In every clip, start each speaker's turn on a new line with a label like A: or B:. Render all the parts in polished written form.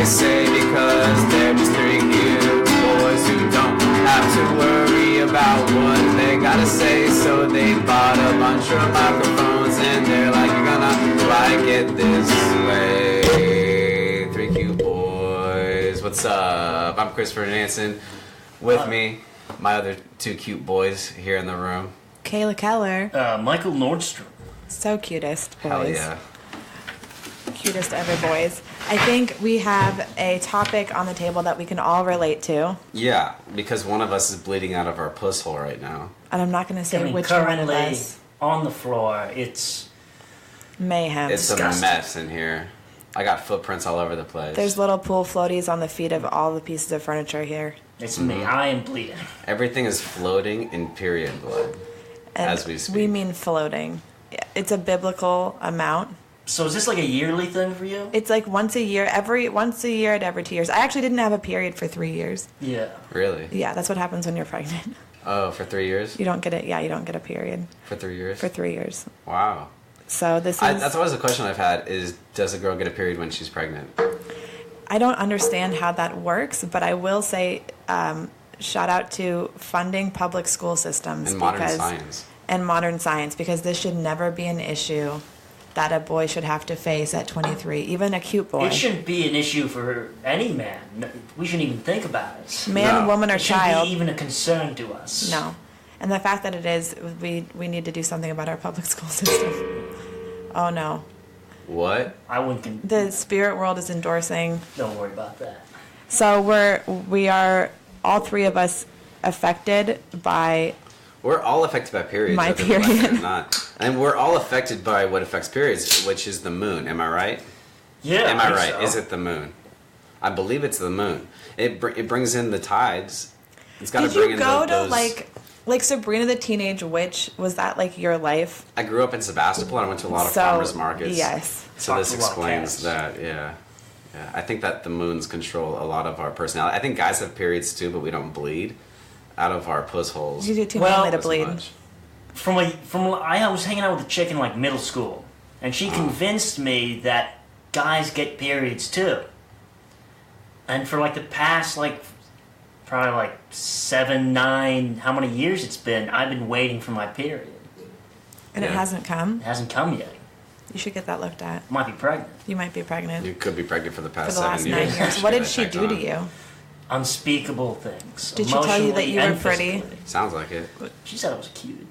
A: say, because they're just three cute boys who don't have to worry about what they gotta say. So they bought a bunch of microphones and they're like, you're gonna like it this way. Three cute boys. What's up? I'm Christopher Nansen. With me, my other two cute boys here in the room.
B: Kayla Keller.
C: Michael Nordstrom.
B: So cutest boys.
A: Hell yeah.
B: Cutest ever boys. I think we have a topic on the table that we can all relate to.
A: Yeah, because one of us is bleeding out of our puss hole right now.
B: And I'm not going to say which one of
C: currently
B: us.
C: on the floor, it's
B: Mayhem.
A: It's
C: disgusting.
A: a mess in here. I got footprints all over the place.
B: There's little pool floaties on the feet of all the pieces of furniture here.
C: me. I am bleeding.
A: Everything is floating in period blood
B: And
A: as we speak.
B: we mean floating. It's a biblical amount.
C: So is this like a yearly thing for you?
B: It's like once a year at every 2 years. I actually didn't have a period for 3 years.
C: Yeah.
A: Really?
B: Yeah, that's what happens when you're pregnant.
A: Oh, for 3 years?
B: You don't get it. Yeah, you don't get a period
A: For 3 years?
B: for 3 years.
A: Wow.
B: So this is.
A: That's always a question I've had is, does a girl get a period when she's pregnant?
B: I don't understand how that works, but I will say shout out to funding public school systems
A: And modern science.
B: And modern science, because this should never be an issue that a boy should have to face at 23, even a cute boy.
C: It shouldn't be an issue for any man. We shouldn't even think about it.
B: Man,
A: No.
B: woman, or
C: It shouldn't
B: child.
C: be even a concern to us.
B: No. And the fact that it is, we need to do something about our public school system. Oh no.
A: What?
C: I wouldn't.
B: The spirit world is endorsing.
C: Don't worry about that.
B: So we are, all three of us, affected by.
A: We're all affected by periods.
B: My
A: whether we like it
B: period.
A: or not. And we're all affected by what affects periods, which is the moon. Am I right?
C: Yeah.
A: Am I
C: think
A: right?
C: so.
A: Is it the moon? I believe it's the moon. It brings in the tides. It's got to
B: Did
A: bring
B: you
A: in
B: go to
A: those.
B: like Sabrina the Teenage Witch? Was that like your life?
A: I grew up in Sebastopol and I went to a lot of
B: So,
A: farmers markets.
B: yes.
A: So this
C: Talked to a lot of
A: explains
C: cats.
A: that, yeah. Yeah. I think that the moons control a lot of our personality. I think guys have periods too, but we don't bleed out of our puss holes.
B: You do too
C: Well,
B: manly to
A: as
B: bleed.
A: much.
C: I was hanging out with a chick in like middle school, and she convinced me that guys get periods too. And for like the past probably like 7, 9, how many years it's been, I've been waiting for my period.
B: And it
A: Yeah.
B: hasn't come.
C: It hasn't come yet.
B: You should get that looked at.
C: I might be pregnant.
B: You might be pregnant
A: You could be pregnant for the
B: for
A: past
B: the last
A: 7
B: 9
A: years.
B: years. What did she
A: Check
B: do to
A: on.
B: you?
C: Unspeakable things.
B: Did she tell you that
C: emotionally
B: you were
C: and
B: pretty?
C: physically.
A: Sounds like it.
C: She said I was cute.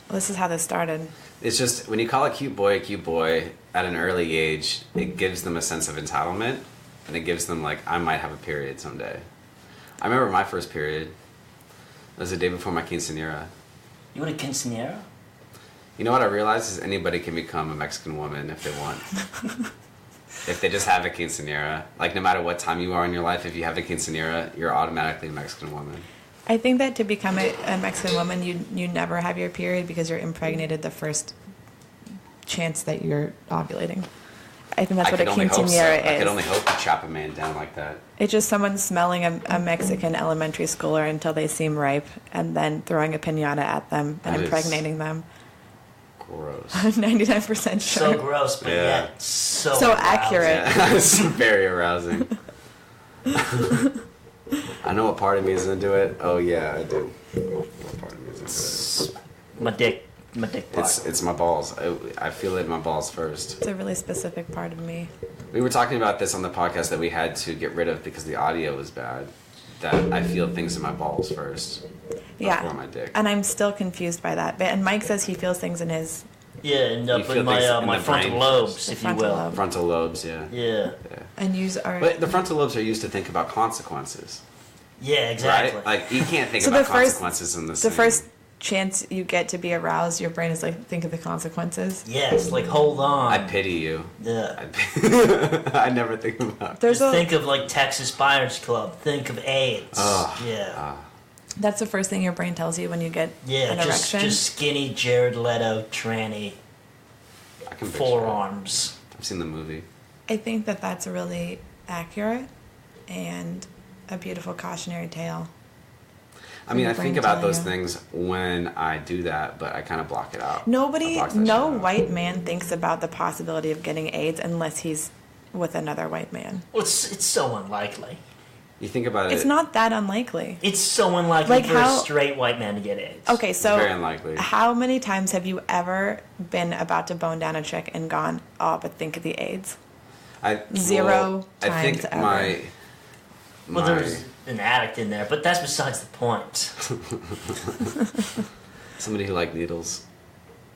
B: This is how this started.
A: It's just when you call a cute boy at an early age, it gives them a sense of entitlement, and it gives them like, I might have a period someday. I remember my first period. It was the day before my quinceañera.
C: You want a quinceañera?
A: You know what I realized is anybody can become a Mexican woman if they want. If they just have a quinceañera, like no matter what time you are in your life, if you have a quinceañera, you're automatically a Mexican woman.
B: I think that to become a Mexican woman, you never have your period because you're impregnated the first chance that you're ovulating. I think that's what a quinceañera
A: I
B: is.
A: could only hope to chop a man down like that.
B: It's just someone smelling a Mexican elementary schooler until they seem ripe and then throwing a piñata at them and
A: That is-
B: impregnating them.
A: Gross.
B: 99% sure.
C: So gross, but
A: Yeah.
C: yet so
B: So
C: arousing.
B: accurate.
A: Yeah, it's very arousing. I know what part of me is into it. Oh yeah, I do. What part of me is into it?
C: My dick part.
A: It's my balls. I feel it in my balls first.
B: It's a really specific part of me.
A: We were talking about this on the podcast that we had to get rid of because the audio was bad. That I feel things in my balls first.
B: Yeah.
A: Before my dick.
B: And I'm still confused by that. And Mike says he feels things in his
C: Yeah, and up
A: feel
C: in my
A: things in
C: my
A: the
C: frontal
A: brain
C: lobes,
A: first.
C: if
B: The
C: you
B: frontal
C: will.
B: lobe.
A: Frontal lobes, yeah.
C: Yeah.
B: and use our.
A: But the frontal lobes are used to think about consequences,
C: Yeah, exactly.
A: right? Like you can't think
B: So
A: about
B: the first-
A: consequences in the
B: the
A: same.
B: first chance you get to be aroused, your brain is like, think of the consequences.
C: Yes, like hold on.
A: I pity you.
C: Yeah.
A: I never think about.
B: There's
C: Just
B: a.
C: think of like Texas Buyers Club. Think of AIDS.
A: Ugh.
C: Yeah.
B: That's the first thing your brain tells you when you get
C: Yeah,
B: an
C: just
B: erection.
C: skinny Jared Leto tranny
A: I can picture it.
C: forearms.
A: I've seen the movie.
B: I think that that's really accurate and a beautiful cautionary tale.
A: I mean,
B: your
A: I think
B: brain
A: about
B: telling
A: those
B: you.
A: things when I do that, but I kind of block it out.
B: Nobody,
A: I block that
B: no
A: shit out.
B: white man thinks about the possibility of getting AIDS unless he's with another white man.
C: Well, it's so unlikely.
A: You think about it.
B: It's not that unlikely.
C: It's so unlikely for a straight white man to get AIDS.
B: Okay, so
A: very unlikely.
B: How many times have you ever been about to bone down a chick and gone, oh, but think of the AIDS? Zero times
A: I think
B: ever.
C: Well, there's an addict in there, but that's besides the point.
A: Somebody who liked needles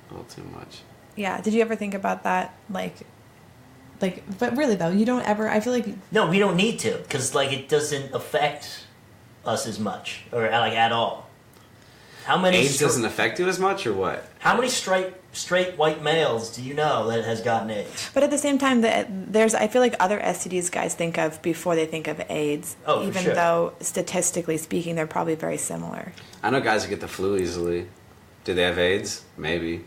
A: a little too much.
B: Yeah. Did you ever think about that? But really though, you don't ever. I feel like
C: no, we don't need to because it doesn't affect us as much or at all. How many
A: AIDS doesn't affect you as much, or what?
C: How many straight white males do you know that has gotten AIDS?
B: But at the same time, I feel like other STDs guys think of before they think of AIDS.
C: Oh,
B: even
C: for sure.
B: though statistically speaking, they're probably very similar.
A: I know guys who get the flu easily. Do they have AIDS? Maybe.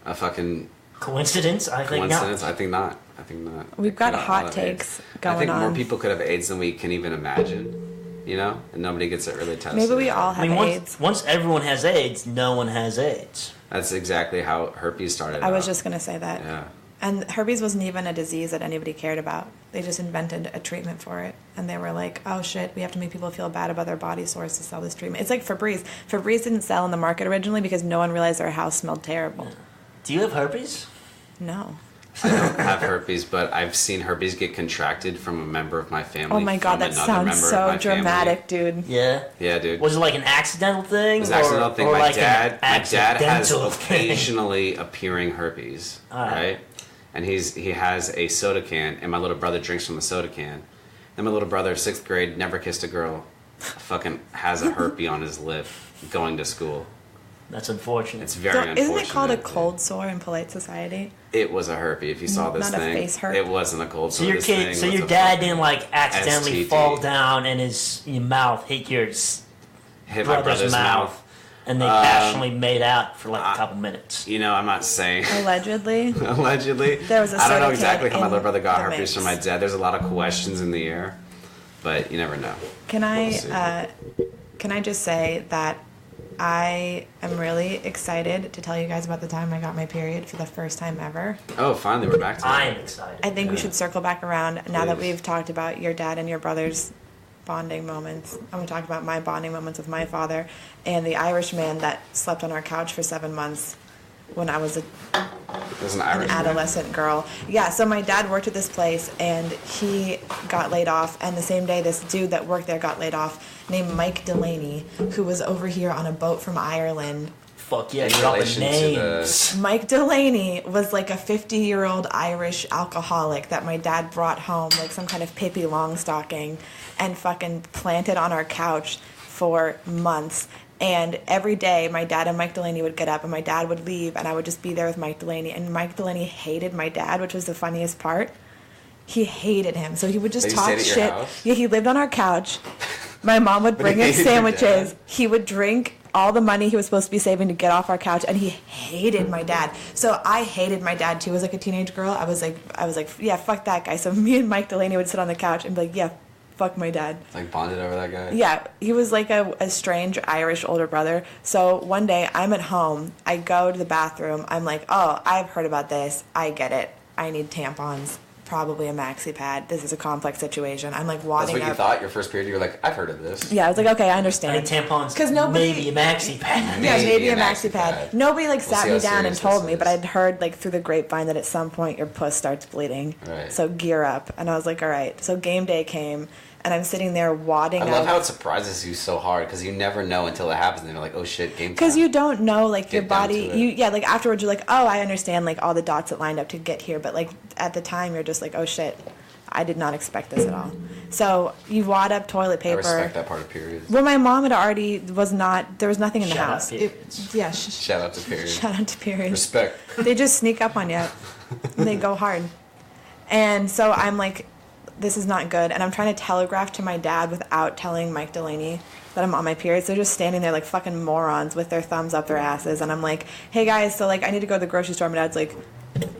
A: A fucking
C: coincidence? I think not.
A: I think not. I think not.
B: We've got hot takes going on.
A: I think more people could have AIDS than we can even imagine. And nobody gets it really tested.
B: Maybe we all have AIDS.
C: Once everyone has AIDS, no one has AIDS.
A: That's exactly how herpes started.
B: I was just going to say that.
A: Yeah.
B: And herpes wasn't even a disease that anybody cared about. They just invented a treatment for it. And they were like, oh shit, we have to make people feel bad about their body sores to sell this treatment. It's like Febreze. Febreze didn't sell in the market originally because no one realized their house smelled terrible.
C: Yeah. Do you have herpes?
B: No.
A: I don't have herpes, but I've seen herpes get contracted from a member of my family.
B: Oh my god, that sounds so dramatic, dude.
C: Yeah?
A: Yeah, dude.
C: Was it like an accidental thing?
A: It was an accidental thing. My dad has
C: thing.
A: occasionally appearing herpes, right? And he has a soda can, and my little brother drinks from the soda can. Then my little brother, 6th grade, never kissed a girl, fucking has a herpes on his lip going to school.
C: That's unfortunate.
A: It's very unfortunate.
B: Isn't it called a cold sore in polite society?
A: It was a herpes. If you saw this
B: Not
A: thing,
B: a face herp.
A: It wasn't a cold sore.
C: So your dad didn't accidentally
A: STD.
C: fall down and your mouth hit
A: my brother's mouth.
C: And they passionately made out for a couple minutes.
A: I'm not saying.
B: Allegedly.
A: Allegedly.
B: There was a
A: I don't know
B: soda
A: exactly
B: can
A: how my little brother got
B: in the
A: herpes
B: mix.
A: from my dad. There's a lot of questions in the air, but you never know.
B: Can I just say that I am really excited to tell you guys about the time I got my period for the first time ever.
A: Oh, finally, we're back to
C: I
A: that.
C: am excited.
B: I think we should circle back around now that
A: Please.
B: we've talked about your dad and your brother's bonding moments. I'm going to talk about my bonding moments with my father and the Irish man that slept on our couch for 7 months when I was
A: There's an
B: an
A: Irish man.
B: adolescent girl. Yeah, so my dad worked at this place and he got laid off, and the same day this dude that worked there got laid off named Mike Delaney, who was over here on a boat from Ireland.
C: Fuck yeah,
A: In
C: dropping
A: relation to
C: names.
B: Mike Delaney was like a 50-year-old Irish alcoholic that my dad brought home, like some kind of Pippi Longstocking, and fucking planted on our couch for months. And every day, my dad and Mike Delaney would get up, and my dad would leave, and I would just be there with Mike Delaney. And Mike Delaney hated my dad, which was the funniest part. He hated him, so he would just
A: They
B: talk
A: stayed at your
B: shit.
A: house?
B: Yeah, he lived on our couch. My mom would
A: But he
B: bring him
A: hated your
B: sandwiches.
A: dad?
B: He would drink all the money he was supposed to be saving to get off our couch, and he hated my dad. So I hated my dad too. As like a teenage girl, I was like, yeah, fuck that guy. So me and Mike Delaney would sit on the couch and be like, yeah, fuck my dad.
A: Like bonded over that guy?
B: Yeah, he was like a strange Irish older brother. So one day I'm at home. I go to the bathroom. I'm like, oh, I've heard about this. I get it. I need tampons. Probably a maxi pad. This is a complex situation. I'm like
A: That's
B: wadding
A: what you
B: up.
A: thought your first period? You were like, I've heard of this.
B: Yeah, I was like, okay, I
C: I
B: understand.
C: think tampons,
B: 'Cause nobody-
C: maybe a maxi pad.
B: Yeah,
A: Maybe
B: maybe a
A: an
B: maxi
A: maxi
B: pad.
A: pad.
B: Nobody
A: We'll
B: sat
A: see
B: me
A: how
B: down and
A: serious
B: told
A: this
B: me, but
A: is.
B: I'd heard through the grapevine that at some point your puss starts bleeding.
A: Right.
B: So gear up. And I was like, all right. So game day came, and I'm sitting there wadding
A: I
B: up.
A: love how it surprises you so hard because you never know until it happens, and you're like, oh shit, game time.
B: Because you don't know, like, your
A: Get down
B: body,
A: to it.
B: like, afterwards you're like, oh, I understand, like, all the dots that lined up to get here. But, like, at the time, you're just like, oh, shit, I did not expect this at all. So you wad up toilet
A: I
B: paper.
A: respect that part of periods.
B: Well, my mom had already, there was nothing in the
C: Shout out
B: house.
C: periods.
B: Yeah,
A: Shout out to periods.
B: shout out to periods.
A: Respect.
B: They just sneak up on you. And they go hard. And so I'm like, this is not good. And I'm trying to telegraph to my dad without telling Mike Delaney that I'm on my periods. They're just standing there like fucking morons with their thumbs up their asses. And I'm like, hey guys, so like I need to go to the grocery store. My dad's like,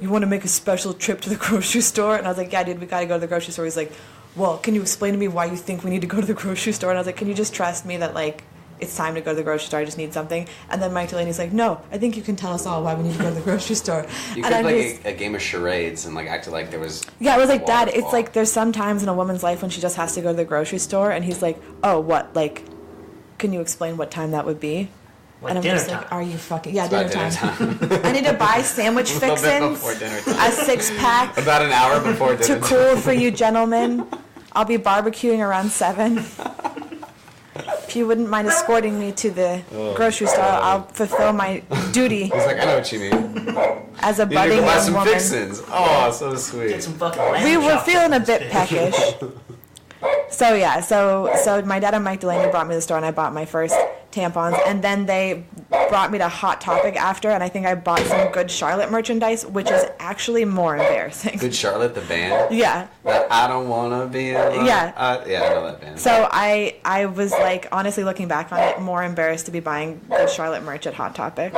B: you want to make a special trip to the grocery store? And I was like, yeah, dude, we got to go to the grocery store. He's like, well, can you explain to me why you think we need to go to the grocery store? And I was like, can you just trust me that like it's time to go to the grocery store. I just need something. And then Mike Delaney's like, no, I think you can tell us all why we need to go to the grocery store.
A: You
B: and
A: could play a game of charades and like acted like there was.
B: Yeah, it was like, Dad,
A: waterfall.
B: it's like there's some times in a woman's life when she just has to go to the grocery store, and he's like, oh, what? Like, can you explain what time that would be?
C: Like
B: and I'm
C: dinner
B: just
C: time.
B: like, are you fucking... Yeah,
A: About
B: dinner time. I need to buy sandwich
A: A little bit
B: fixins,
A: before dinner time.
B: a 6-pack
A: About an hour before dinner
B: to
A: time.
B: cool for you gentlemen. I'll be barbecuing around 7. If you wouldn't mind escorting me to the grocery store, I'll fulfill my duty
A: He's like, I know what you mean.
B: as a
A: You need to
B: budding
A: go buy
B: young
A: some
B: woman.
A: fixins. Oh, so
C: Get
A: sweet.
C: some fucking lamb
B: We were
C: chops
B: feeling a
C: up
B: bit
C: this bitch.
B: peckish. So yeah, so my dad and Mike Delaney brought me to the store, and I bought my first tampons, and then they brought me to Hot Topic after, and I think I bought some Good Charlotte merchandise, which is actually more embarrassing.
A: Good Charlotte, the band.
B: Yeah.
A: That I don't wanna be alone.
B: Yeah.
A: Yeah, I know that band.
B: So I was like, honestly looking back on it, more embarrassed to be buying Good Charlotte merch at Hot Topic.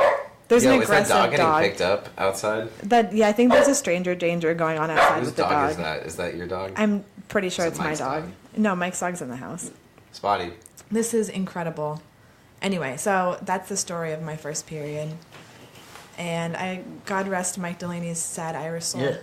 B: There's
A: Yo,
B: an
A: is that
B: aggressive
A: dog getting
B: dog.
A: picked up outside?
B: I think there's a stranger danger going on outside
A: Whose
B: with the
A: dog
B: dog.
A: is that? Is that your dog?
B: I'm pretty sure
A: Is it
B: it's my
A: Mike's
B: dog.
A: dog?
B: No, Mike's dog's in the house.
A: Spotty.
B: This is incredible. Anyway, so that's the story of my first period. And God rest Mike Delaney's sad Irish soul.
C: Yeah.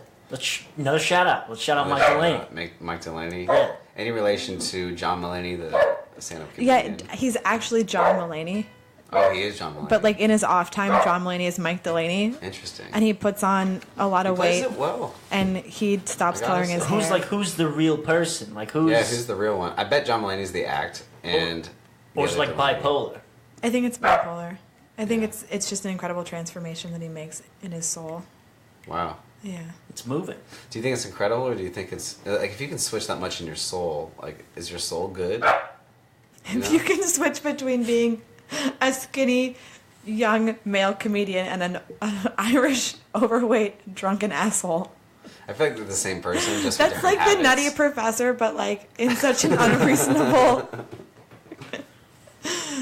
C: Another shout out. Let's shout out Mike Delaney.
A: Mike Delaney.
C: Yeah.
A: Any relation to John Mulaney, the stand-up
B: Yeah,
A: comedian?
B: he's actually John Mulaney.
A: Oh, he is John Mulaney.
B: But like in his off time, John Mulaney is Mike Delaney.
A: Interesting.
B: And he puts on a lot
A: He
B: of
A: plays
B: weight.
A: it well.
B: And he stops
A: I gotta
B: coloring his
A: say.
B: hair.
C: Who's the real person? Like who's
A: Yeah, who's the real one? I bet John Mulaney's the act, and
C: or
A: the
C: it's
A: other
C: like
A: Delaney.
C: bipolar.
B: I think it's bipolar. I think it's just an incredible transformation that he makes in his soul.
A: Wow.
B: Yeah.
C: It's moving.
A: Do you think it's incredible, or do you think it's like if you can switch that much in your soul, like is your soul good?
B: If you can switch between being a skinny, young male comedian and an Irish, overweight, drunken asshole.
A: I feel like they're the same person. Just with
B: That's
A: different
B: like the Nutty
A: habits.
B: Professor, but like in such an unreasonable.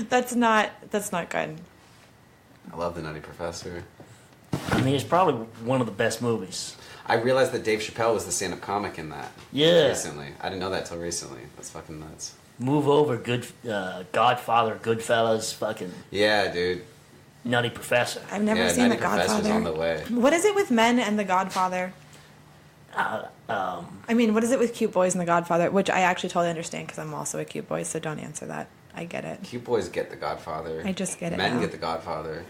B: That's not good.
A: I love the Nutty Professor.
C: I mean, it's probably one of the best movies.
A: I realized that Dave Chappelle was the stand-up comic in that.
C: Yeah.
A: Recently, I didn't know that till recently. That's fucking nuts.
C: Move over, Godfather, Goodfellas, fucking
A: Yeah, dude.
C: Nutty Professor.
B: I've never
A: Yeah,
B: seen
A: Nutty
B: The
A: Professor's on the
B: Godfather.
A: way.
B: What is it with men and The Godfather? I mean, what is it with cute boys and The Godfather? Which I actually totally understand because I'm also a cute boy, so don't answer that. I get it.
A: Cute boys get the Godfather.
B: I just get it
A: Men
B: now.
A: get the Godfather.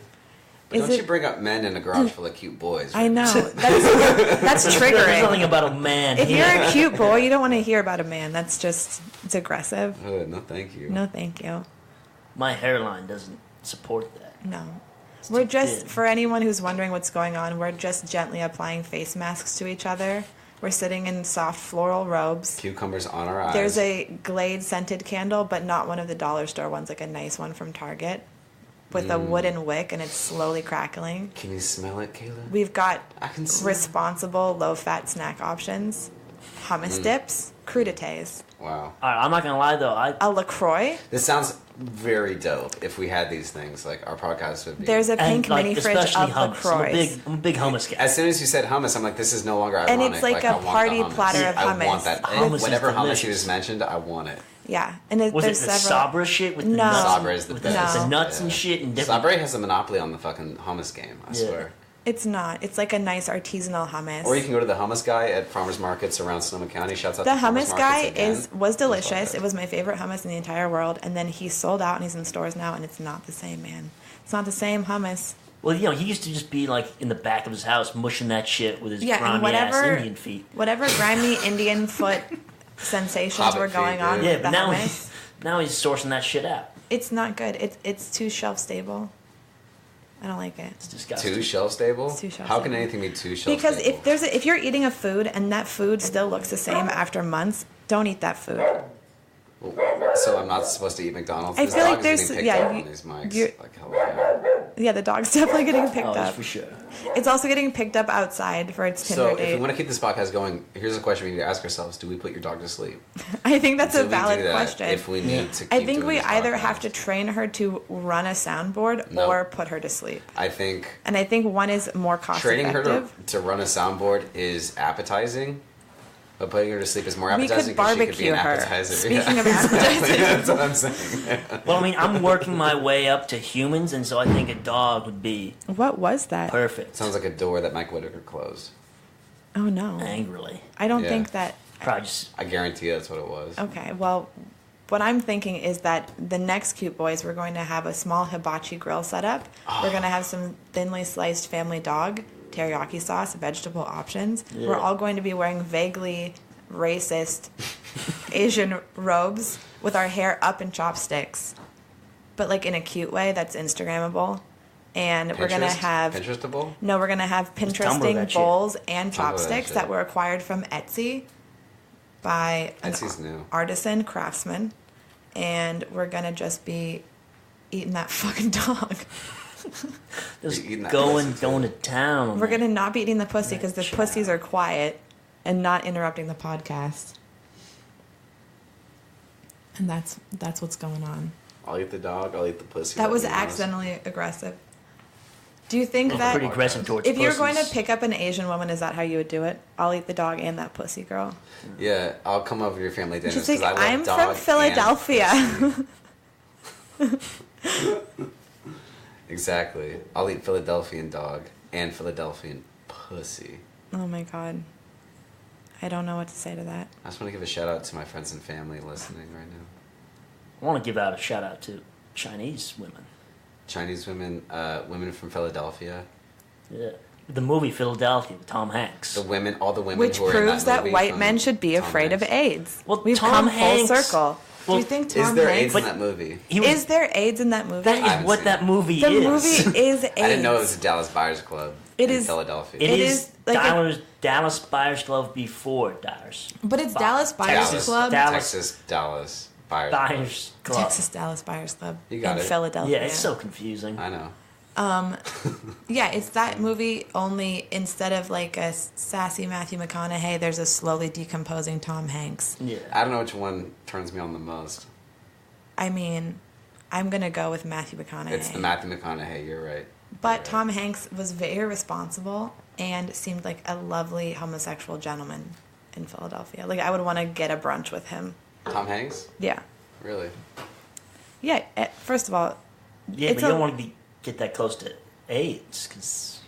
A: But
B: Is
A: don't
B: it-
A: you bring up men in a garage full of cute boys?
B: I
A: right?
B: know. That's
C: There's nothing
B: triggering.
C: about a man
B: If
C: here.
B: you're a cute boy, you don't want to hear about a man. That's just, it's aggressive.
A: No, thank you.
B: No, thank you.
C: My hairline doesn't support that.
B: No. We're
C: too
B: just,
C: thin.
B: for anyone who's wondering what's going on, we're just gently applying face masks to each other. We're sitting in soft floral robes.
A: Cucumbers on our eyes.
B: There's a Glade scented candle, but not one of the dollar store ones, like a nice one from Target with a wooden wick, and it's slowly crackling.
A: Can you smell it, Kayla?
B: We've got
A: I can smell it.
B: responsible low-fat snack options, hummus dips, crudités,
A: Wow.
C: All right, I'm not gonna lie though.
B: a LaCroix.
A: This sounds very dope. If we had these things, like our podcast would be.
B: There's a pink mini fridge
C: especially
B: of
C: hummus.
B: LaCroix.
C: I'm a big hummus guy.
A: As soon as you said hummus, I'm like, this is no longer ironic.
B: And it's like
A: I
B: a
A: want the
B: party
A: hummus.
B: platter of
A: I
B: hummus.
A: want that.
C: Hummus is
A: Whatever hummus
C: delicious.
A: you just mentioned, I want it.
B: Yeah, and
C: Was it
B: there's
C: the
B: several.
C: Sabra shit with the
B: No.
C: nuts?
A: Sabra is the
C: with
A: best.
C: The nuts and
A: Yeah.
C: shit and different.
A: Sabra has a monopoly on the fucking hummus game. I
C: Yeah.
A: swear.
B: It's not. It's like a nice artisanal hummus.
A: Or you can go to the hummus guy at farmers markets around Sonoma County. Shouts out
B: The
A: to farmers
B: hummus guy
A: markets again.
B: was delicious.
A: Love
B: It was my favorite hummus in the entire world. And then he sold out and he's in stores now, and it's not the same, man. It's not the same hummus.
C: Well, you know, he used to just be like in the back of his house mushing that shit with his
B: Yeah, and
C: grimy ass
B: whatever
C: Indian feet.
B: whatever grimy Indian foot sensations
A: Hobbit
B: were going
A: feet,
B: on
A: dude.
C: Yeah,
B: with
C: but
B: the
C: now
B: hummus.
C: now he's sourcing that shit out.
B: It's not good. It's too shelf stable. I don't like it.
C: It's disgusting.
A: Too shelf stable?
B: It's too shelf
A: How can
B: stable.
A: anything be too shelf
B: Because
A: stable?
B: if you're eating a food and that food still looks the same after months, don't eat that food.
A: So I'm not supposed to eat McDonald's?
B: I
A: This
B: feel
A: dog
B: like
A: is
B: there's-
A: getting picked
B: yeah,
A: up
B: you-
A: on these mics.
B: you're-
A: Like, hell yeah.
B: Yeah, the dog's definitely getting picked
C: Oh,
B: up.
C: for sure.
B: It's also getting picked up outside for its Tinder
A: So if
B: date.
A: we want to keep this podcast going, here's a question we need to ask ourselves: do we put your dog to sleep?
B: I think that's
A: Do
B: a
A: we
B: valid
A: do that
B: question.
A: If we need to, keep
B: I think
A: doing
B: we
A: this
B: either
A: podcast?
B: have to train her to run a soundboard
A: No.
B: or put her to sleep.
A: I think
B: And I think one is more cost
A: training her
B: effective.
A: to run a soundboard is appetizing, But putting her to sleep is more
B: We
A: appetizing
B: could
A: because she could be
B: barbecue
A: an
B: her.
A: appetizer.
B: Speaking of
A: Exactly.
B: appetizing.
A: That's what I'm saying.
C: Well, I mean, I'm working my way up to humans, and so I think a dog would be
B: What was that?
C: perfect.
A: Sounds like a door that Mike Whitaker closed.
B: Oh no.
C: Angrily.
B: I don't
A: Yeah.
B: think that.
C: Probably just.
A: I guarantee that's what it was.
B: Okay, well, what I'm thinking is that the next Cute Boys, we're going to have a small hibachi grill set up. We're going to have some thinly sliced family dog, teriyaki sauce, vegetable options.
C: Yeah.
B: We're all going to be wearing vaguely racist Asian robes with our hair up in chopsticks, but like in a cute way that's Instagrammable. And we're going to have...
A: Pinterestable?
B: No, we're going to have
C: Tumblr
B: Pinteresting
C: that shit.
B: bowls and
A: Tumblr that
B: chopsticks
A: shit.
B: that were acquired from Etsy by an
A: Etsy's new.
B: artisan craftsman. And we're going to just be eating that fucking dog.
C: Just
A: You're eating that
C: going
A: pussy, too.
C: to town. on
B: We're
C: that.
B: going to not be eating the pussy because the
C: Child.
B: pussies are quiet and not interrupting the podcast. And that's what's going on.
A: I'll eat the dog, I'll eat the pussy.
B: That was
A: Let me know.
B: accidentally aggressive. Do you think
C: It's
B: that
C: pretty aggressive towards
B: if you're going to
C: pussies.
B: pick up an Asian woman, is that how you would do it? I'll eat the dog and that pussy girl.
A: Yeah, I'll come over to your family dinners
B: She's
A: because
B: like,
A: I love
B: I'm
A: dog
B: from
A: and
B: Philadelphia.
A: pussy. Exactly. I'll eat Philadelphian dog and Philadelphian pussy.
B: Oh my god. I don't know what to say to that.
A: I just want to give a shout out to my friends and family listening right now.
C: I want to give out a shout out to Chinese women.
A: Chinese women, women from Philadelphia.
C: Yeah. The movie Philadelphia with Tom Hanks.
A: The women, all the women
B: Which
A: who are in
B: proves that
A: movie
B: white
A: from
B: men should be
A: Tom
B: afraid of
A: Hanks.
B: AIDS.
C: Well,
B: We've
C: Tom
B: come
C: Hanks-
B: full circle. Do
C: well,
B: you think
A: Is
B: Tom
A: there
B: Hanks...
A: AIDS in that movie?
C: He was,
B: Is there AIDS in that movie?
C: that
A: I
C: is
A: haven't
C: what
A: seen
C: that
A: it.
C: movie
B: the
C: is.
B: movie is AIDS.
A: I didn't know it was a Dallas Buyers Club
B: It
A: in
B: is-
A: Philadelphia.
C: It
B: It
C: is
B: is like a-
C: Dallas Buyers Club before Dallas.
B: But it's Dallas Buyers
A: Dallas,
B: Club.
C: Dallas-
A: Dallas Buyers Club.
C: Buyers Club.
B: Texas Dallas Buyers Club.
A: You got
B: in
A: it.
B: Philadelphia.
C: Yeah, it's so confusing.
A: I know.
B: Yeah, it's that movie, only instead of like a sassy Matthew McConaughey, there's a slowly decomposing Tom Hanks.
C: Yeah.
A: I don't know which one turns me on the most.
B: I mean, I'm going to go with Matthew McConaughey.
A: It's the Matthew McConaughey, you're right.
B: But
A: You're
B: Tom
A: right.
B: Hanks was very responsible and seemed like a lovely homosexual gentleman in Philadelphia. Like, I would want to get a brunch with him.
A: Tom Hanks?
B: Yeah.
A: Really?
B: Yeah, first of all,
C: Yeah,
B: It's
C: but you
B: a-
C: don't want to get that close to AIDS, because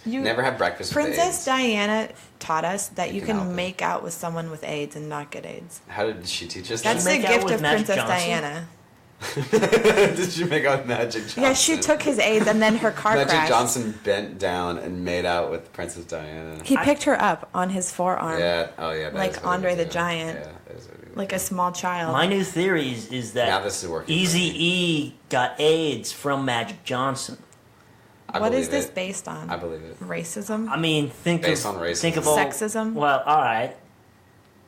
B: you
A: Never had breakfast with
B: Princess
A: AIDS.
B: Diana taught us that
A: You
B: you
A: can help
B: can
A: it.
B: make out with someone with AIDS and not get AIDS.
A: How did she teach us
B: That's
A: that?
B: the
C: make out
B: gift
C: with
B: of
C: Magic
B: Princess
C: Johnson?
B: Diana.
A: Did she make out with Magic Johnson?
B: Yeah, she took his AIDS and then her car
A: Magic
B: crashed.
A: Johnson bent down and made out with Princess Diana.
B: He picked her up on his forearm
A: Yeah, oh yeah. that
B: Like
A: is what he
B: Andre
A: would
B: the
A: do.
B: Giant.
A: Yeah, that is what he would
B: like
A: do.
B: a small child.
C: my new theory is
A: Now
C: that
A: this is working.
C: Easy E got AIDS from Magic Johnson.
A: I
B: What is
A: believe
B: this
A: it.
B: based on?
A: I believe it.
B: Racism?
C: I mean,
A: Based on racism.
C: think of all
B: Sexism?
C: Well, all right.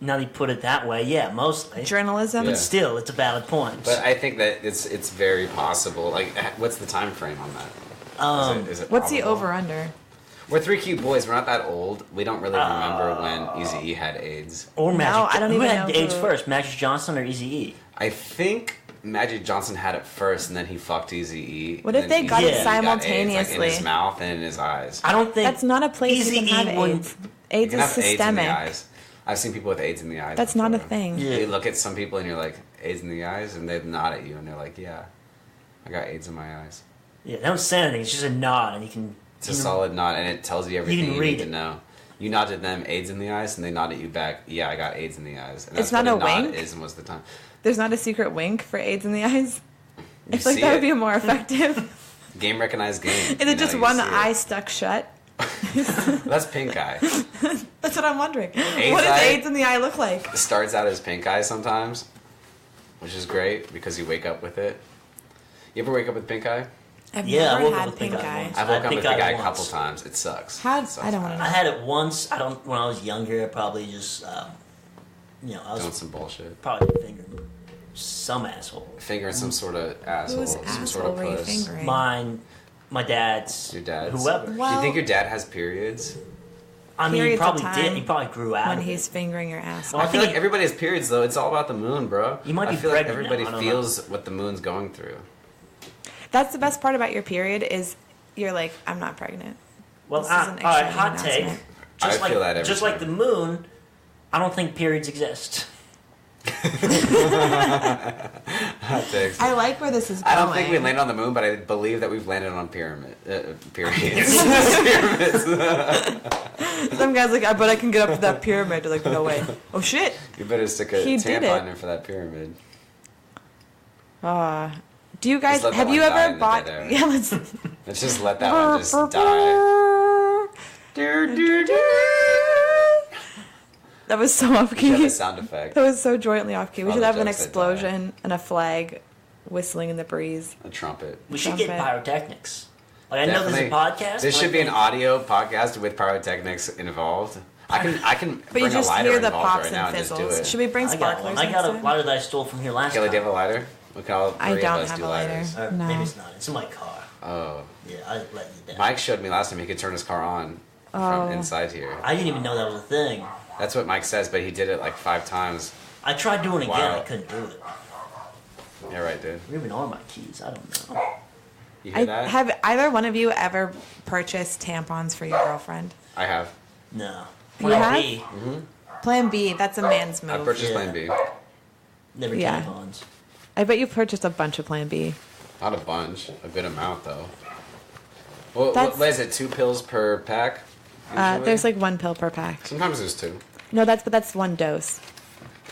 C: Now that you put it that way, yeah, mostly.
B: Journalism?
A: Yeah.
C: But still, it's a valid point.
A: But I think that it's very possible. Like, what's the time frame on that? Is it
B: What's the
A: probable?
B: over under?
A: We're three cute boys. We're not that old. We don't really remember when Easy E had AIDS.
C: or Magic.
B: I don't
C: who
B: even
C: had
B: know
C: AIDS
B: who-
C: first, Magic Johnson or Easy E?
A: I think Magic Johnson had it first, and then he fucked Easy E.
B: What if they got
C: it
A: in his
B: simultaneously?
A: mouth and in his eyes.
C: I don't think
B: That's not a place you
C: Eazy-E
B: can have
C: wouldn't-
B: AIDS.
A: You
B: AIDS
A: can
B: is
A: have AIDS in
B: systemic.
A: the eyes. I've seen people with AIDS in the eyes.
B: That's not a
A: before.
B: thing.
C: Yeah.
A: You look at some people and you're like, AIDS in the eyes, and they nod at you and they're like, yeah, I got AIDS in my eyes.
C: Yeah, they don't say anything. It's just a nod, and you can.
A: It's a solid nod, and it tells you everything you,
C: read
A: need
C: it.
A: to know. You nod at them, AIDS in the eyes, and they nod at you back, yeah, I got AIDS in the eyes. And that's
B: It's not
A: what
B: a
A: nod
B: wink?
A: is most of the time.
B: There's not a secret wink for AIDS in the eyes. I
A: You
B: feel like
A: see
B: that would
A: it.
B: be more effective.
A: Game recognized game.
B: Is it just
A: you
B: one
A: see it.
B: eye stuck shut?
A: That's pink eye.
B: That's what I'm wondering.
A: AIDS
B: What does
A: eye?
B: AIDS in the eye look like?
A: It starts out as pink eye sometimes, which is great because you wake up with it. You ever wake up with pink eye?
B: I've
C: Yeah, I
B: never
C: woke up
B: had
C: with pink
B: pink
C: eye
B: eye.
C: once.
A: I've
C: I
A: woken up
C: pink
A: with pink
C: eye
A: eye a
C: once.
A: couple times. It sucks.
B: How-
A: It sucks
B: I don't wanna
A: bad.
B: know.
C: I had it once. I don't. When I was younger, I probably just, I
A: Doing
C: was
A: some bullshit.
C: probably fingering some asshole.
A: Fingering some sort of asshole.
B: Whose
A: Some
B: asshole
A: sort of
B: were you
A: puss.
B: fingering?
C: Mine, my dad's,
A: Your dad's?
C: whoever.
A: Do you
B: Well-
A: think your dad has periods?
C: I mean, he
B: Periods of
C: probably
B: time
C: did. He probably grew out
B: When
C: of it.
B: he's fingering your ass.
C: Well,
A: I feel
C: think
A: like everybody has periods though. It's all about the moon, bro.
C: You might
A: I
C: be
A: feel like
C: pregnant
A: everybody
C: now, I don't
A: feels what the moon's going through.
B: That's the best part about your period is you're like, I'm not pregnant.
C: Well,
B: This is an
C: all right,
B: exciting
C: hot take.
B: announcement.
A: I feel that every
C: Just like
A: time.
C: the moon, I don't think periods exist.
A: Hot takes.
B: I like where this is going.
A: I don't think we landed on the moon, but I believe that we've landed on pyramids. Pyramids.
B: Some guy's like, I bet I can get up to that pyramid. They're like, no way. Oh shit.
A: You better stick a
B: He did
A: tampon
B: it.
A: in for that pyramid.
B: Do you guys
A: Just let
B: have
A: that
B: you
A: one die
B: ever
A: in the
B: bought?
A: dead air.
B: Yeah, let's.
A: Let's just let that one just die.
B: That was so off
A: We should have
B: key.
A: a sound effect.
B: That was so jointly off key. We
A: All
B: should
A: the
B: have an
A: jokes that
B: explosion and a flag whistling in the breeze.
A: A trumpet.
C: We should get
B: Trumpet.
C: pyrotechnics. Like I know there's a
A: Definitely.
C: podcast.
A: This
C: but
A: should
C: I
A: be an
C: think-
A: audio podcast with pyrotechnics involved. I can
B: But
A: bring
B: you just
A: a lighter
B: hear the
A: involved
B: pops
A: right now
B: and
A: and just do
B: fizzles.
A: it.
B: Should we bring
C: I got
B: sparklers?
C: one. I got a
B: instead?
C: lighter that I stole from here last
A: Kelly,
C: time.
A: do you have a lighter? We can all
B: I
A: three
B: don't
A: of us
B: have
A: do
B: a lighter.
A: lighters.
B: No.
C: Maybe it's not. It's in my car.
A: Oh.
C: Yeah, I let you down.
A: Mike showed me last time he could turn his car on from inside here.
C: I didn't even know that was a thing.
A: That's what Mike says, but he did it like 5 times.
C: I tried doing it again.
A: Wow.
C: I couldn't do it.
A: Yeah, right, dude.
C: Where even are my keys? I don't know.
A: You hear that?
B: Have either one of you ever purchased tampons for your girlfriend?
A: I have.
C: No.
B: You
C: Plan
B: have?
C: B.
B: Plan B, that's a man's
A: I
B: move.
A: purchased
C: Yeah.
A: Plan B.
C: Never
B: Yeah.
C: tampons.
B: I bet you purchased a bunch of Plan B.
A: Not a bunch. A good amount, though. Well,
B: That's-
A: what is it? 2 pills per pack? usually?
B: There's like 1 pill per pack.
A: Sometimes there's 2.
B: No, that's 1 dose.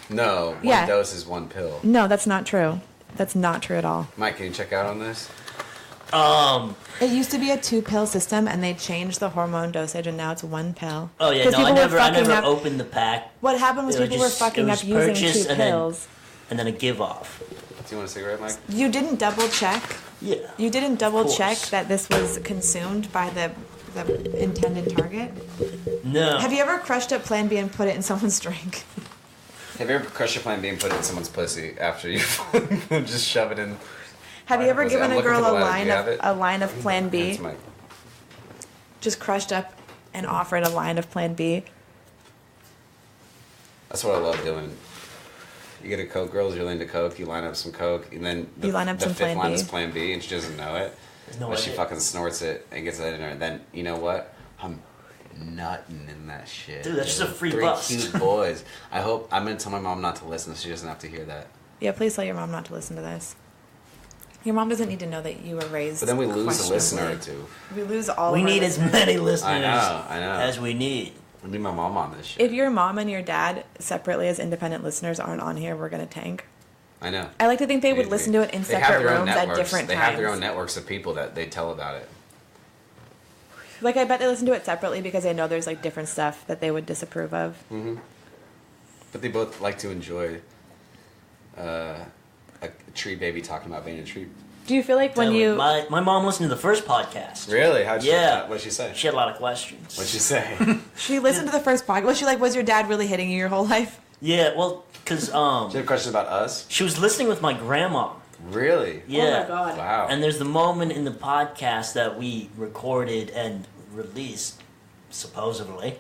A: No, one
B: Yeah.
A: dose is 1 pill.
B: No, that's not true. That's not true at all.
A: Mike, can you check out on this?
B: It used to be a 2-pill system, and they changed the hormone dosage, and now it's 1 pill.
C: Oh yeah,
B: 'Cause
C: no, I
B: people were
C: never
B: fucking up-
C: opened the pack.
B: What happened was
C: It was
B: people were
C: just-
B: fucking
C: it
B: up
C: was
B: using
C: purchased
B: 2
C: and then-
B: pills.
C: And then a give off.
A: Do you want a cigarette, Mike?
B: You didn't double check.
C: Yeah.
B: You didn't double
C: course.
B: check that this was consumed by the intended target.
C: No.
B: Have you ever crushed up Plan B and put it in someone's drink?
A: Have you ever crushed your Plan B and put it in someone's pussy after you just shove it in?
B: Have you ever
A: Was it-
B: given
A: I'm
B: a
A: looking
B: girl
A: for the
B: a
A: letter. Do
B: line
A: you have it?
B: of Plan B,
A: It's Mike.
B: just crushed up and offered a line of Plan B?
A: That's what I love doing. You get a Coke, girls, you're into Coke, you line up some Coke, and then
B: You line up
A: the
B: some
A: 5th
B: Plan
A: line
B: B.
A: is Plan B, and she doesn't know it.
C: There's no
A: But
C: way.
A: she fucking snorts it and gets it in her. And then, you know what? I'm nutting in that shit.
C: Dude, that's just a free
A: 3
C: bust.
A: cute boys. I'm going to tell my mom not to listen so she doesn't have to hear that.
B: Yeah, please tell your mom not to listen to this. Your mom doesn't need to know that you were raised.
A: But then we lose a listener or
B: questionably.
A: 2.
B: We lose all.
C: We
B: of our
C: need as
B: listeners.
C: many listeners
A: I know.
C: as we need.
A: I need my mom on this shit.
B: If your mom and your dad separately as independent listeners aren't on here, we're gonna tank.
A: I know.
B: I like to think they
A: Need
B: would
A: to
B: listen
A: be.
B: to it in
A: They have
B: separate
A: their own
B: rooms at
A: networks.
B: different
A: They
B: times.
A: have their own networks of people that they tell about it.
B: Like I bet they listen to it separately because they know there's like different stuff that they would disapprove of.
A: But they both like to enjoy a tree baby talking about being a tree.
B: Do you feel like when you
C: My mom listened to the first podcast.
A: Really? How'd she,
C: Yeah.
A: What'd she say?
C: She had a lot of questions.
A: What'd she say?
B: she listened to the first podcast? Was she like, was your dad really hitting you your whole life?
C: Yeah, well, because
A: She had questions about us?
C: she was listening with my grandma.
A: Really?
C: Yeah.
B: God.
A: Wow.
C: And there's the moment in the podcast that we recorded and released, supposedly,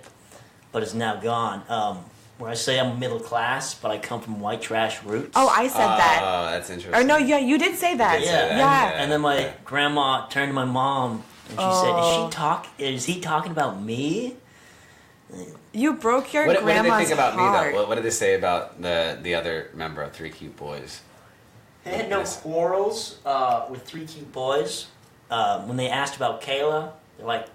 C: but it's now gone. Where I say I'm middle class, but I come from white trash roots.
B: Oh, I said that.
A: Oh, that's interesting.
B: Or no, yeah, you did say that.
A: did say
C: Yeah.
A: that,
B: Yeah.
C: And then my grandma turned to my mom and she
B: Oh.
C: said, Is he talking about me?
B: You broke your
A: What did
B: grandma's
A: they think about
B: heart.
A: me, though? What did they say about the other member of Three Cute Boys?
C: They had no quarrels with Three Cute Boys. When they asked about Kayla, they're like,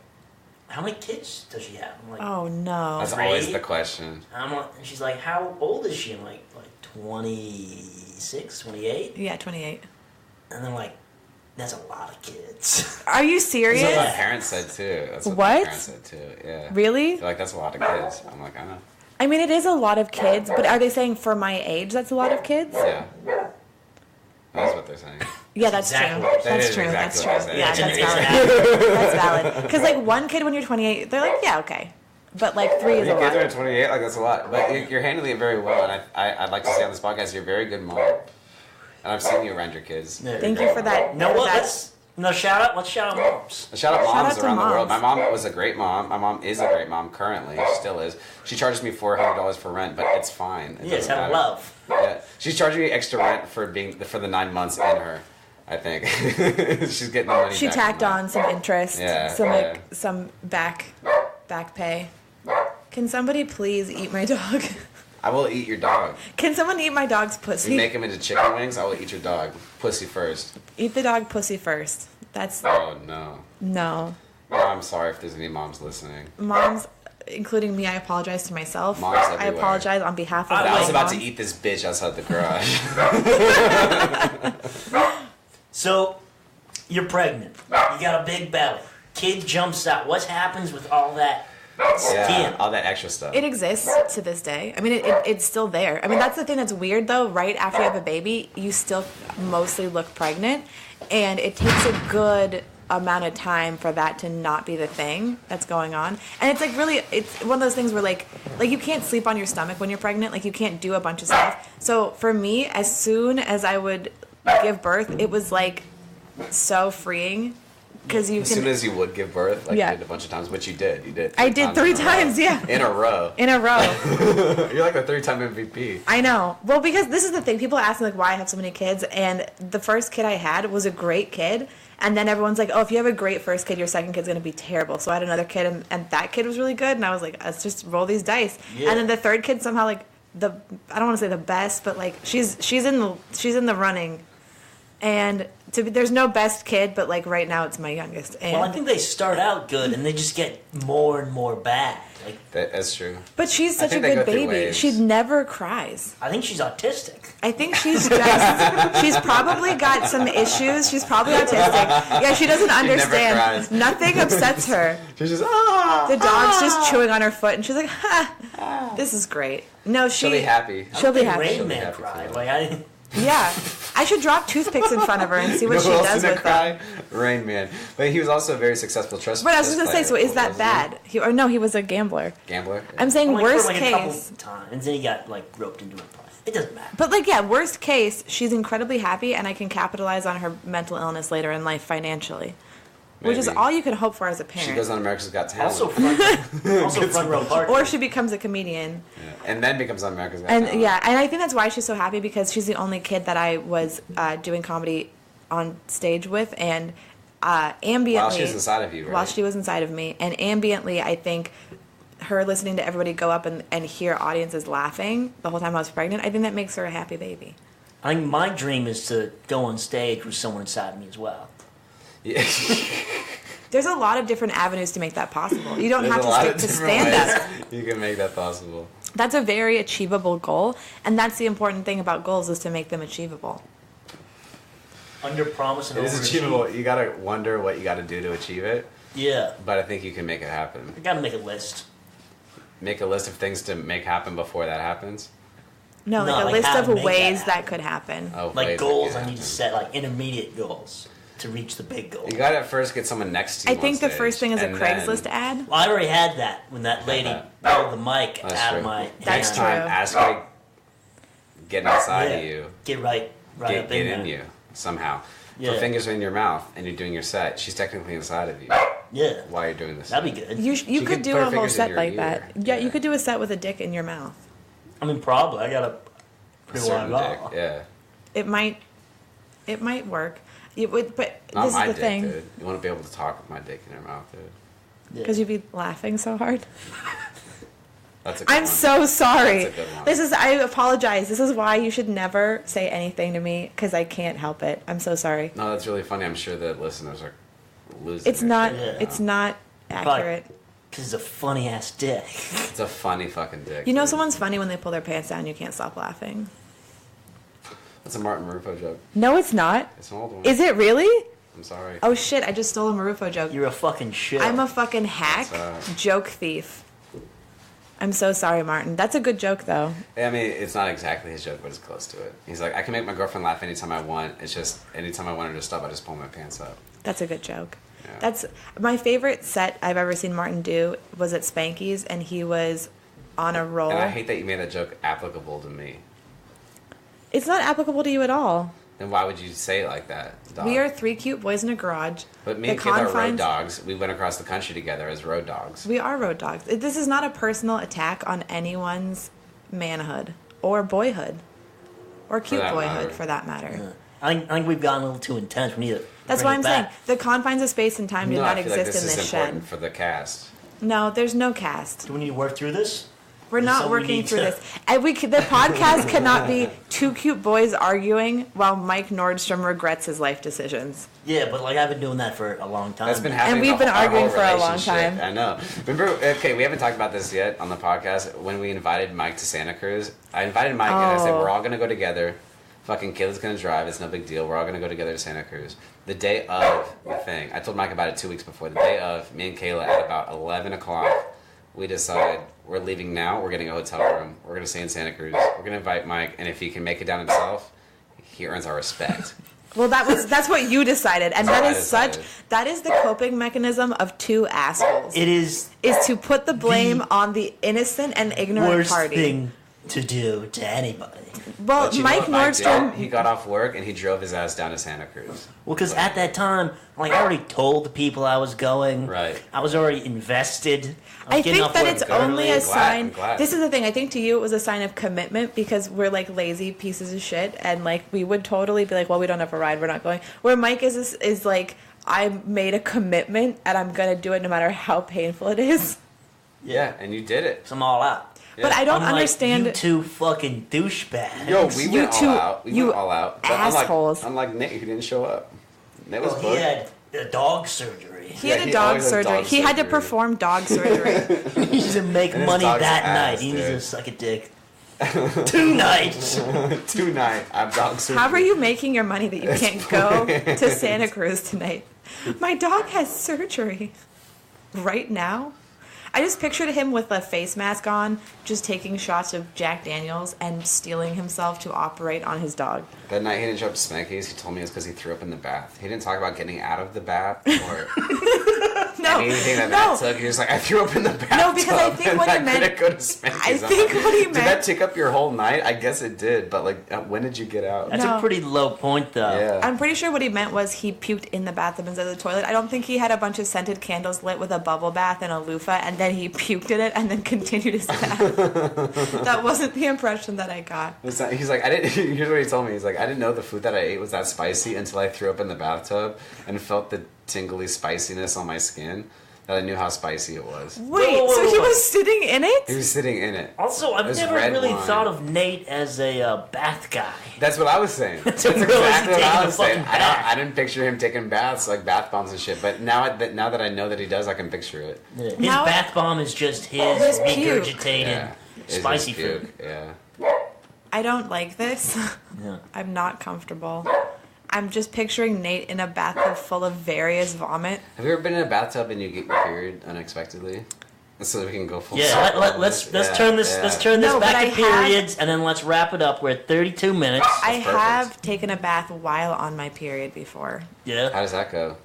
C: how many kids does she have? I'm like,
B: Oh no.
A: That's
C: Three?
A: always the question.
C: and she's like, how old is she? I'm like 26, 28?
B: Yeah, 28.
C: And they're like, that's a lot of kids.
B: Are you
A: That's
B: serious?
A: what my parents said too. That's what
B: What?
A: my parents said too. Yeah.
B: Really?
A: They're like, that's a lot of kids. I'm like, I know.
B: I mean, it is a lot of kids, but are they saying for my age that's a lot of kids?
A: Yeah. That's what they're saying.
B: Yeah, that's
C: Exactly.
B: true.
C: That
B: That's
A: is
B: true.
A: exactly
B: That's
A: what
B: true.
A: I
B: Yeah,
A: said.
B: that's
C: It's
B: valid. That's valid. Because like one kid when you're 28, they're like, yeah, okay, but like 3 is a
A: Your kids are
B: lot.
A: at 28, like that's a lot. But you're handling it very well, and I'd like to say on this podcast, you're a very good mom. And I've seen you around your kids.
C: Yeah.
B: Thank you for that.
C: You know what?
B: That's-
C: Let's shout out moms.
A: Shout out moms
B: out to
A: around the world.
B: moms.
A: My mom was a great mom. My mom is a great mom currently. She still is. She charges me $400 for rent, but it's fine. It
C: Yes,
A: doesn't
C: out of
A: matter.
C: love.
A: Yeah, she's charging me extra rent for the 9 months in her. I think she's getting the money.
B: She
A: back
B: tacked
A: from that.
B: on some interest,
A: Yeah,
B: some
A: yeah.
B: like some back pay. Can somebody please eat my dog?
A: I will eat your dog.
B: Can someone eat my dog's pussy?
A: You make him into chicken wings, I will eat your dog. Pussy first.
B: Eat the dog pussy first. That's
A: Oh, no.
B: no.
A: Oh, I'm sorry if there's any moms listening.
B: Moms, including me, I apologize to myself.
A: Moms
B: I
A: everywhere.
B: apologize on behalf of
A: I was
B: my
A: about to
B: moms.
A: eat this bitch outside the garage.
C: So, you're pregnant. You got a big belly. Kid jumps out. What happens with all that skin?
A: Yeah, all that extra stuff.
B: It exists to this day. I mean, it's still there. I mean, that's the thing that's weird, though. Right after you have a baby, you still mostly look pregnant. And it takes a good amount of time for that to not be the thing that's going on. And it's like really, it's one of those things where like you can't sleep on your stomach when you're pregnant. Like you can't do a bunch of stuff. So for me, as soon as I would give birth, it was like so freeing. Because you
A: As
B: can...
A: soon as you would give birth, like
B: Yeah.
A: you did a bunch of times, which you did. You did.
B: I did 3
A: in a row.
B: times, yeah.
A: In a row.
B: In a row.
A: You're like the 3-time MVP.
B: I know. Well, because this is the thing. People ask me, like, why I have so many kids. And the first kid I had was a great kid. And then everyone's like, oh, if you have a great first kid, your second kid's going to be terrible. So I had another kid, and that kid was really good. And I was like, let's just roll these dice.
C: Yeah.
B: And then the third kid somehow, like, I don't want to say the best, but, like, she's in the running. And there's no best kid, but, like, right now it's my youngest. And,
C: Well, I think they start out good and they just get more and more bad. Like,
A: That's true.
B: but she's
A: I
B: such a
A: think they
B: good
A: go through
B: baby.
A: waves.
B: She never cries.
C: I think she's autistic.
B: I think she's just, she's probably got some issues. She's probably autistic. Yeah, she doesn't
A: never
B: understand.
A: cries.
B: Nothing upsets her.
A: She's just, ah!
B: The dog's just chewing on her foot, and she's like, ha, this is great. No,
A: She'll be happy.
B: She'll be
C: Rain
B: happy.
A: She'll be
C: Man
A: happy
C: cried.
A: too.
C: Like, I didn't.
B: Yeah. I should drop toothpicks in front of her and see
A: You
B: what
A: know
B: she
A: who else
B: does
A: didn't
B: with them.
A: cry? Rain Man. But he was also a very successful chess
B: But I was just
A: chess
B: going to say, so
A: player.
B: is that
A: What was
B: bad? No, he was a gambler.
A: he? Gambler?
B: I'm saying
C: Like,
B: worst
C: for like a couple
B: case.
C: times, and then he got like roped into it. It doesn't matter.
B: But, like, yeah, worst case, she's incredibly happy, and I can capitalize on her mental illness later in life financially. Which is
A: Maybe.
B: all you can hope for as a parent.
A: She goes on America's Got Talent.
C: Also, front row parking.
B: Or she becomes a comedian.
A: Yeah. And then becomes on America's Got
B: And
A: Talent.
B: yeah, and I think that's why she's so happy, because she's the only kid that I was doing comedy on stage with, and ambiently
A: While she was inside of you, right?
B: while she was inside of me, and ambiently, I think her listening to everybody go up and hear audiences laughing the whole time I was pregnant, I think that makes her a happy baby.
C: I think my dream is to go on stage with someone inside of me as well.
A: Yeah.
B: There's a lot of different avenues to make that possible. You don't
A: There's
B: have
A: a
B: to
A: lot
B: stick
A: of
B: to
A: different
B: stand up.
A: ways you can make that possible.
B: That's a very achievable goal, and that's the important thing about goals, is to make them achievable.
C: Under promise and
A: It is
C: overachieve.
A: achievable. You gotta wonder what you gotta do to achieve it,
C: Yeah.
A: but I think you can make it happen.
C: I gotta make a list.
A: Make a list of things to make happen before that happens.
B: No,
C: No,
B: like a
C: like
B: list
C: how to
B: of
C: make that
B: ways
C: happen.
B: that could happen.
A: Of ways
C: Like
A: that
C: goals
A: can
C: I need to
A: happen.
C: set, like intermediate goals to reach the big goal.
A: You gotta first get someone next to you.
B: I think
A: on
B: the
A: stage,
B: first thing is a
A: and
B: Craigslist
A: then
B: ad.
C: Well, I already had that when that lady pulled the mic
A: That's
C: out
A: true.
C: of my
B: That's
A: Next
C: hand.
A: time,
B: true.
A: ask her to get inside of
C: Yeah.
A: you.
C: Get right up
A: Get
C: in
A: in
C: there.
A: you somehow.
C: Yeah.
A: Her fingers are in your mouth and you're doing your set. She's technically inside of you
C: Yeah,
A: while you're doing this.
C: that'd be good.
B: You
A: She
B: could
A: could
B: do
A: put her
B: a whole
A: fingers in
B: set
A: your
B: like
A: ear.
B: that. Yeah,
A: Yeah.
B: you could do a set with a dick in your mouth.
C: I mean, probably. I got a
A: A
C: pretty
A: certain
C: wide
A: dick. Yeah.
B: It might work. It would, but
A: Not
B: this
A: my
B: is the
A: dick,
B: thing,
A: dude. You want to be able to talk with my dick in your mouth, dude.
B: because you'd be laughing so hard.
A: That's a good
B: I'm
A: one.
B: so sorry.
A: That's a good one.
B: This is. I apologize. This is why you should never say anything to me, because I can't help it. I'm so sorry.
A: No, that's really funny. I'm sure that listeners are losing.
B: It's
A: their
B: not.
A: shit
C: Yeah.
A: right
B: It's
A: now.
B: not accurate.
C: Because it's a funny ass dick.
A: It's a funny fucking dick.
B: You know,
A: dude.
B: someone's funny when they pull their pants down. You can't stop laughing.
A: That's a Martin Marufo joke.
B: No, it's not.
A: It's an old one.
B: Is it really?
A: I'm sorry.
B: Oh shit! I just stole a Marufo joke.
C: You're a fucking shit.
B: I'm a fucking hack,
A: That's,
B: joke thief. I'm so sorry, Martin. That's a good joke, though.
A: I mean, it's not exactly his joke, but it's close to it. He's like, I can make my girlfriend laugh anytime I want. It's just anytime I want her to stop, I just pull my pants up.
B: That's a good joke.
A: Yeah.
B: That's my favorite set I've ever seen Martin do was at Spanky's, and he was on a roll.
A: And I hate that you made that joke applicable to me.
B: It's not applicable to you at all.
A: Then why would you say it like that, dog?
B: We are three cute boys in a garage.
A: But me
B: The
A: and Kid are road
B: confines-
A: dogs. We went across the country together as road dogs.
B: We are road dogs. This is not a personal attack on anyone's manhood or boyhood or cute
A: that
B: boyhood,
A: matter.
B: for that matter.
C: I think we've gotten a little too intense. We need to.
B: That's
C: bring
B: why
C: it
B: I'm saying
C: back.
B: the confines of space and time do
A: No,
B: not
A: I feel like
B: exist
A: this
B: in
A: is
B: this
A: important
B: shed.
A: for the cast.
B: No, there's no cast.
C: Do we need to work through this?
B: We're
C: There's
B: not
C: something we
B: working
C: need
B: through
C: to-
B: this. And the podcast cannot be two cute boys arguing while Mike Nordstrom regrets his life decisions.
C: Yeah, but like I've been doing that for a long time.
A: That's been happening.
B: we've been
A: our
B: arguing
A: whole
B: for a long
A: relationship.
B: time.
A: I know. Remember? Okay, we haven't talked about this yet on the podcast. When we invited Mike to Santa Cruz, I invited Mike and I said we're all gonna go together. Fucking Kayla's gonna drive. It's no big deal. We're all gonna go together to Santa Cruz. The day of the thing, I told Mike about it 2 weeks before. The day of, me and Kayla at about 11 o'clock, we decided we're leaving now. We're getting a hotel room. We're gonna stay in Santa Cruz. We're gonna invite Mike, and if he can make it down himself, he earns our respect.
B: Well, that's what you decided, and
A: That's what I decided.
B: that is the coping mechanism of two assholes.
C: It is
B: Is to put the blame on the innocent and ignorant
C: worst
B: party.
C: thing to do to anybody.
B: Well,
A: But you know
B: Mike
A: what Mike
B: Nordstrom.
A: did? He got off work and he drove his ass down to Santa Cruz.
C: Well, because at that time, like I already told the people I was going.
A: Right.
C: I was already invested.
B: I
C: getting
B: think
C: off
B: that
C: work
B: it's
A: Good.
B: only
A: Really
B: a
A: glad-
B: sign.
A: I'm glad.
B: This is the thing. I think to you it was a sign of commitment because we're like lazy pieces of shit, and like we would totally be like, well, we don't have a ride, we're not going. Where Mike is like, I made a commitment and I'm gonna do it no matter how painful it is.
A: Yeah, and you did it.
C: So I'm all out.
B: But I don't
C: Unlike
B: understand.
C: you two fucking douchebags.
A: Yo, we
B: You
A: went
B: two-
A: all out. We
B: you
A: went all out. But
B: assholes.
A: Unlike Nick, who didn't show up. Nick was
C: Well,
A: booked.
C: he had a dog surgery.
B: He
A: Yeah,
B: had a
A: he
B: dog
A: always has
B: surgery.
A: dog
B: He had to
A: surgery.
B: perform dog surgery.
C: He needs to make
A: And his
C: money
A: dog's
C: that
A: ass,
C: night. He needs to
A: dude.
C: suck a dick. 2 nights.
A: Tonight, I'm dog surgery.
B: How are you making your money that you can't go to Santa Cruz tonight? My dog has surgery. Right now? I just pictured him with a face mask on, just taking shots of Jack Daniels and steeling himself to operate on his dog.
A: That night he didn't show up to Spanky's. He told me it's because he threw up in the bath. He didn't talk about getting out of the bath or
B: No,
A: anything that
B: no.
A: took. He was like, I threw up in the bathtub.
B: No, because I think
A: and
B: what he
A: I
B: meant-
A: couldn't go to Spanky's.
B: I
A: I'm
B: think
A: like,
B: what he
A: Did
B: meant-
A: that take up your whole night? I guess it did, but like, when did you get out?
C: That's
B: No.
C: a pretty low point, though.
A: Yeah.
B: I'm pretty sure what he meant was he puked in the bathtub instead of the toilet. I don't think he had a bunch of scented candles lit with a bubble bath and a loofah, and then he puked in it and then continued his bath. That wasn't the impression that I got.
A: He's like, I didn't. Here's what he told me. He's like, I didn't know the food that I ate was that spicy until I threw up in the bathtub and felt the tingly spiciness on my skin. That I knew how spicy it was.
B: Wait,
C: Whoa, whoa,
B: so
C: whoa,
B: he
C: whoa.
B: was sitting in
A: He
B: it?
A: was sitting in it.
C: Also, I've
A: There's
C: never
A: red
C: really
A: wine.
C: thought of Nate as a bath guy.
A: That's what I was saying. That's
C: So really,
A: exactly
C: he's
A: what I
C: taking
A: was
C: a fucking
A: saying.
C: bath.
A: I didn't picture him taking baths, like bath bombs and shit. But now that I know that he does, I can picture it.
C: Yeah. His
B: Now-
C: bath bomb is just his
B: His puke.
C: regurgitated
A: Yeah. It's
C: spicy
A: just puke,
C: food.
A: Yeah.
B: I don't like this.
C: Yeah.
B: I'm not comfortable. I'm just picturing Nate in a bathtub full of various vomit.
A: Have you ever been in a bathtub and you get your period unexpectedly? So we can go full
C: Yeah,
A: circle on
C: let's
A: this.
C: turn this
A: Yeah.
C: let's turn this
B: No, but
C: back
B: I
C: to
B: have-
C: periods and then let's wrap it up. We're at 32 minutes.
B: I
A: perfect.
B: have taken a bath while on my period before.
C: Yeah.
A: How does that go?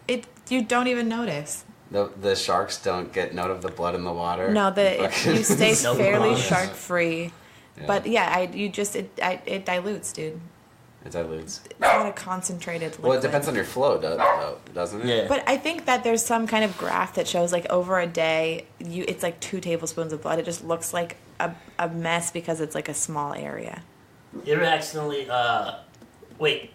B: You don't even notice.
A: The sharks don't get note of the blood in the water.
B: No,
A: Fucking-
B: you stay
C: No
B: fairly
C: problem.
B: shark free.
A: Yeah.
B: But yeah, it dilutes, dude.
A: It dilutes.
B: It's not a concentrated liquid.
A: Well, it depends on your flow, doesn't it?
C: Yeah.
B: But I think that there's some kind of graph that shows like over a day, it's like 2 tablespoons of blood. It just looks like a mess because it's like a small area.
C: You ever accidentally wait.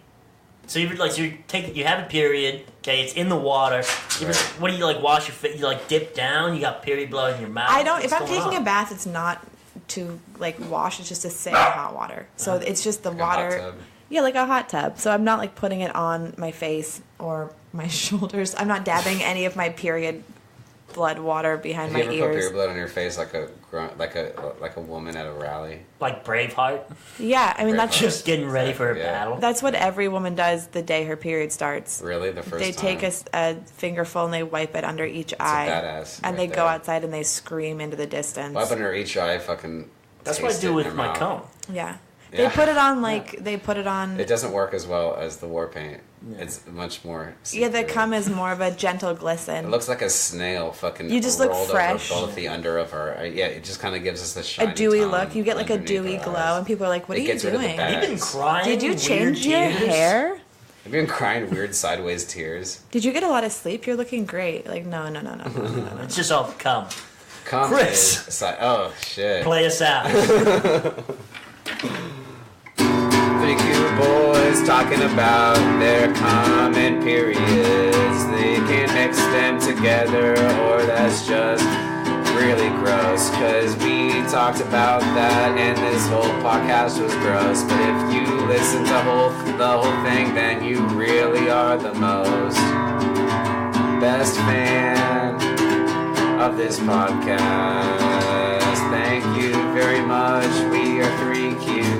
C: So you have a period, okay, it's in the water. You ever,
A: Right.
C: what do you like wash your face? You like dip down, you got period blood in your mouth.
B: I don't. If
C: What's
B: I'm
C: going
B: taking
C: on?
B: a bath, it's not to like wash. It's just to sit in hot water. So it's just the
A: Like a hot
B: water.
A: tub.
B: Yeah, like a hot tub. So I'm not like putting it on my face or my shoulders. I'm not dabbing any of my period blood water behind
A: Have
B: my
A: you ever put
B: ears.
A: period blood on your face like a woman at a rally?
C: Like Braveheart,
B: Yeah, I mean that's
A: Braveheart.
C: just getting ready for a
A: Yeah.
C: battle.
B: that's what every woman does the day her period starts.
A: Really, the first
B: They
A: time?
B: take a fingerful and they wipe it under each
A: It's a
B: eye,
A: badass
B: and
A: right
B: they go
A: there.
B: outside and they scream into the distance.
A: Wipe under each eye, fucking.
C: That's what I
A: taste
C: do
A: it in
C: with
A: your
C: my
A: mouth.
C: comb.
B: Yeah,
A: Yeah.
B: they put it on like they put it on.
A: It doesn't work as well as the war paint.
C: Yeah.
A: It's much more.
B: Yeah, the
A: see-through.
B: cum is more of a gentle glisten.
A: It looks like a snail, fucking.
B: You just look
A: rolled
B: fresh.
A: Over both the under of her. Yeah, it just kind of gives us this shiny
B: a dewy
A: tongue
B: look. You get like a
A: underneath
B: dewy
A: our
B: glow,
A: eyes.
B: and people are like, "What
A: It
B: are you
A: gets rid of the
B: doing?
A: bad-
C: Have you been crying?
B: Did you
C: weird
B: change your
C: tears?
B: hair?
A: Have you been crying weird sideways tears?
B: Did you get a lot of sleep? You're looking great." Like, no.
C: It's just all cum.
A: Cum
C: Chris.
A: is oh shit.
C: Play us out.
A: Three cute boys talking about their common periods. They can mix them together, or that's just really gross, cause we talked about that and this whole podcast was gross. But if you listen to the whole thing, then you really are the most best fan of this podcast. Thank you very much. We are 3Q.